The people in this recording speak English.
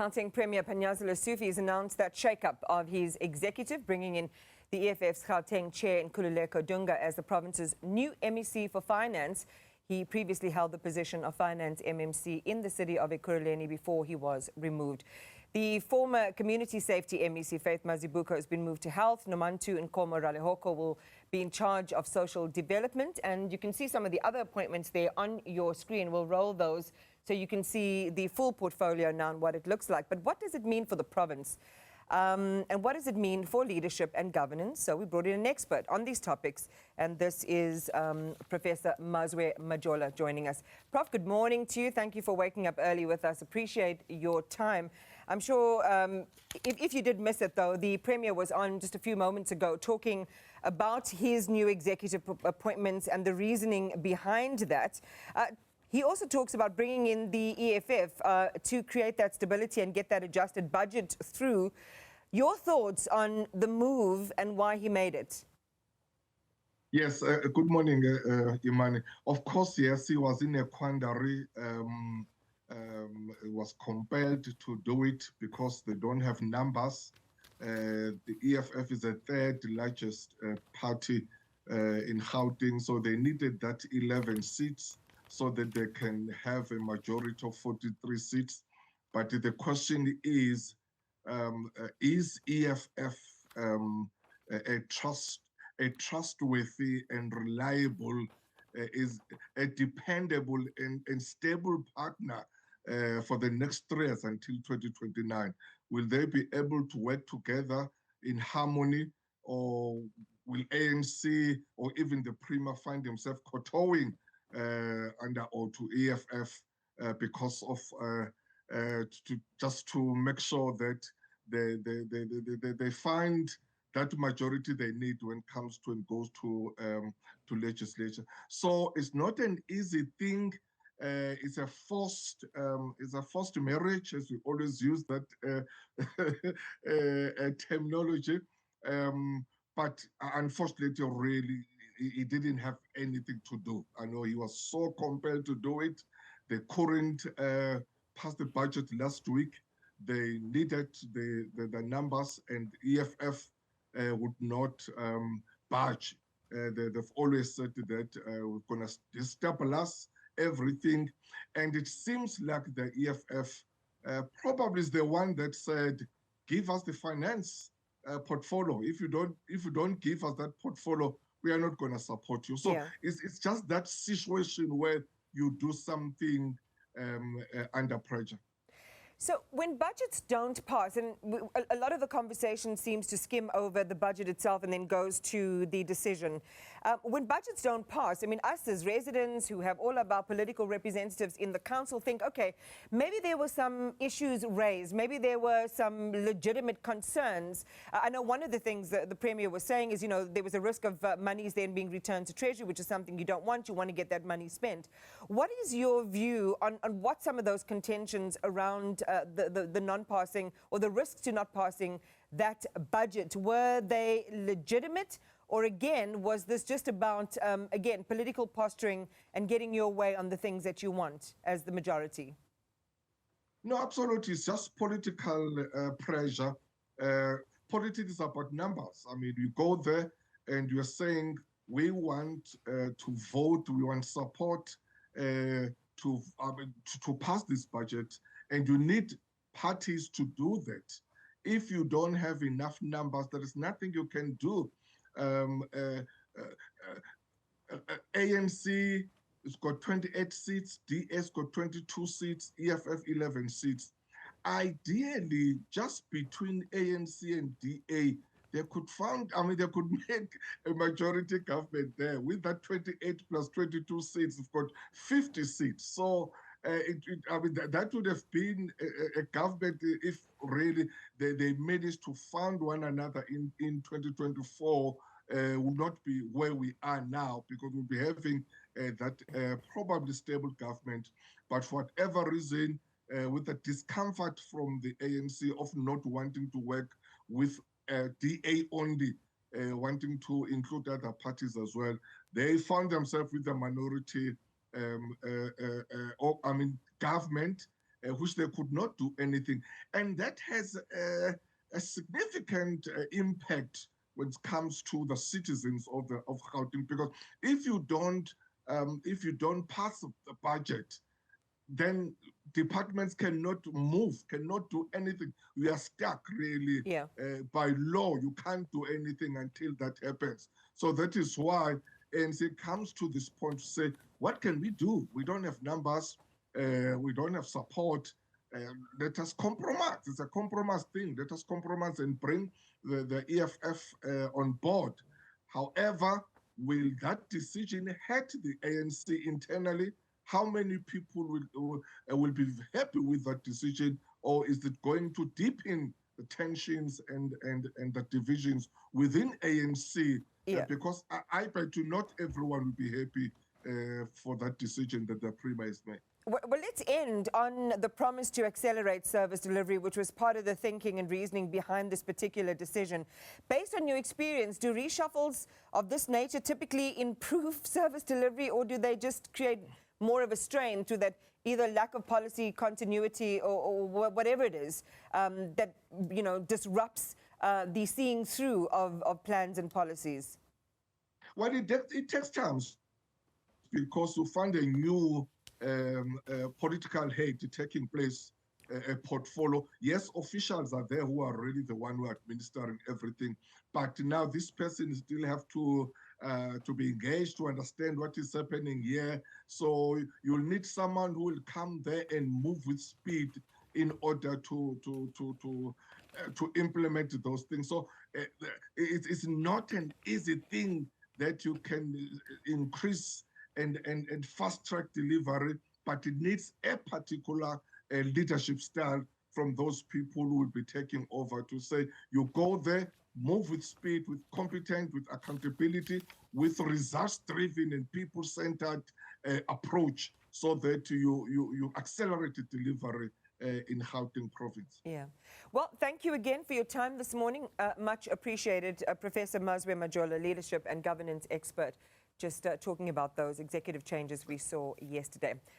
Gauteng Premier Panyaza Lesufi has announced that shake-up of his executive, bringing in the EFF's Gauteng chair Nkululeko Dunga as the province's new MEC for Finance. He previously held the position of Finance MMC in the city of Ekurhuleni before he was removed. The former Community Safety MEC, Faith Mazibuko, has been moved to Health. Nomantu Nkomo Ralehoko will be in charge of Social Development. And you can see some of the other appointments there on your screen. We'll roll those so you can see the full portfolio now and what it looks like. But what does it mean for the province? And what does it mean for leadership and governance? So we brought in an expert on these topics, and this is Professor Mazwe Majola joining us. Prof, good morning to you. Thank you for waking up early with us. Appreciate your time. I'm sure if you did miss it, though, the Premier was on just a few moments ago talking about his new executive appointments and the reasoning behind that. He also talks about bringing in the EFF to create that stability and get that adjusted budget through. Your thoughts on the move and why he made it? Yes, good morning, Imani. Of course, yes, he was in a quandary. Was compelled to do it because they don't have numbers. The EFF is the third largest party in Gauteng, so they needed that 11 seats so that they can have a majority of 43 seats. But the question is EFF a trustworthy and reliable, is a dependable and stable partner for the next 3 years until 2029? Will they be able to work together in harmony, or will ANC or even the Premier find himself kowtowing under or to EFF because of just to make sure that they find that majority they need when it comes to and goes to legislature. So it's not an easy thing. It's a forced marriage, as we always use that terminology. But unfortunately, really, he didn't have anything to do. I know he was so compelled to do it. They couldn't pass the budget last week. They needed the numbers, and EFF would not budge. They've always said that we're going to destabilize everything. And it seems like the EFF probably is the one that said, give us the finance portfolio. If you don't give us that portfolio, we are not going to support you. So it's just that situation where you do something under pressure. So when budgets don't pass, and a lot of the conversation seems to skim over the budget itself and then goes to the decision. When budgets don't pass, I mean, us as residents who have all of our political representatives in the council think, okay, maybe there were some issues raised, maybe there were some legitimate concerns. I know one of the things that the Premier was saying is, you know, there was a risk of monies then being returned to Treasury, which is something you don't want. You want to get that money spent. What is your view on what some of those contentions around the non-passing or the risks to not passing that budget, were they legitimate, or again was this just about again political posturing and getting your way on the things that you want as the majority? No, absolutely, it's just political pressure. Politics is about numbers. I mean, you go there and you're saying we want to vote, we want support to pass this budget, and you need parties to do that. If you don't have enough numbers, there is nothing you can do. ANC has got 28 seats, DS got 22 seats, EFF 11 seats. Ideally, just between ANC and DA, they could make a majority government there. With that 28 plus 22 seats, they've got 50 seats. So that would have been a government if really they managed to fund one another in 2024. Would not be where we are now, because we'll be having that probably stable government. But for whatever reason, with the discomfort from the ANC of not wanting to work with DA only, wanting to include other parties as well, they found themselves with a minority government, which they could not do anything. And that has a significant impact when it comes to the citizens of Gauteng, because if you don't pass the budget, then departments cannot move, cannot do anything. We are stuck really. Yeah. By law. You can't do anything until that happens. So that is why ANC comes to this point to say, what can we do? We don't have numbers, we don't have support. Let us compromise. It's a compromise thing. Let us compromise and bring the EFF on board. However, will that decision hurt the ANC internally? How many people will be happy with that decision, or is it going to deepen the tensions and the divisions within ANC? Yeah. Because I bet you not everyone will be happy for that decision that the Premier has made. Well, let's end on the promise to accelerate service delivery, which was part of the thinking and reasoning behind this particular decision. Based on your experience, do reshuffles of this nature typically improve service delivery, or do they just create more of a strain through that either lack of policy continuity or whatever it is that, you know, disrupts the seeing through of plans and policies? Well, it takes time, because you find a new political head taking place, a portfolio. Yes, officials are there who are really the one who are administering everything, but now this person still have to be engaged to understand what is happening here. So you'll need someone who will come there and move with speed in order to implement those things. So it's not an easy thing that you can increase and fast-track delivery, but it needs a particular leadership style from those people who will be taking over to say, you go there, move with speed, with competence, with accountability, with results-driven and people-centered approach, so that you accelerate the delivery in Gauteng province. Yeah. Well, thank you again for your time this morning. Much appreciated, Professor Mazwi Majola, leadership and governance expert, just talking about those executive changes we saw yesterday.